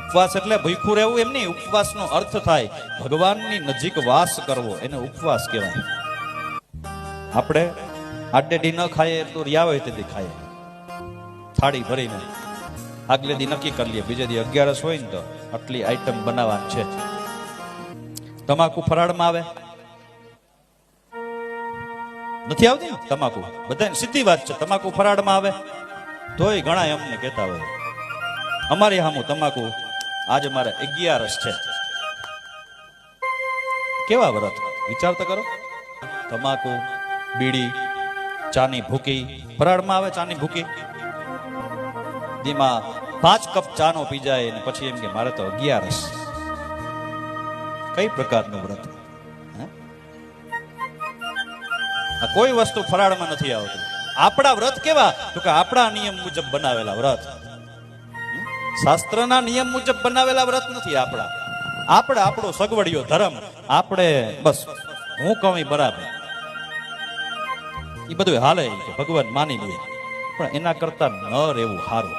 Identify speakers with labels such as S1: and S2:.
S1: ઉપવાસ એટલે ભૂખ્યું રહેવું એમ નહીં. ઉપવાસનો અર્થ થાય ભગવાનની નજીક વાસ કરવો, એને ઉપવાસ કહેવાય. આપણે આડે દી ન ખાઈએ તો રિયા હોય તેથી ખાઈએ, થાળી ભરીને આગલે દી નક્કી કરી લઈએ બીજે દી 11 હોય ને તો આટલી આઈટમ બનાવવાની છે. તમાકુ ફરાળમાં આવે નથી આવતી ને તમાકુ, બધાને સીધી વાત છે. તમાકુ ફરાળમાં આવે તોય ઘણા અમને કહેતા હોય અમારી સામું તમાકુ આજે મારે 11 છે. કેવા વ્રત વિચાર તો કરો. તમાકુ, બીડી, ચાની ભૂકી ફરાળમાં આવે. ચાની ભૂકી દીમાં 5 કપ ચાનો પી જાય અને પછી એમ કે મારે તો 11. કઈ પ્રકારનું વ્રત? આ કોઈ વસ્તુ ફરાળમાં નથી આવતી. આપણા વ્રત કેવા તો કે આપણા નિયમ મુજબ બનાવેલા વ્રત, શાસ્ત્રના નિયમ મુજબ બનાવેલા વ્રત નથી આપણા. આપણે આપણો સગવડિયો ધર્મ, આપણે બસ હું કહું બરાબર એ બધું હાલે કે ભગવાન માની લે, પણ એના કરતા ન રહેવું સારું.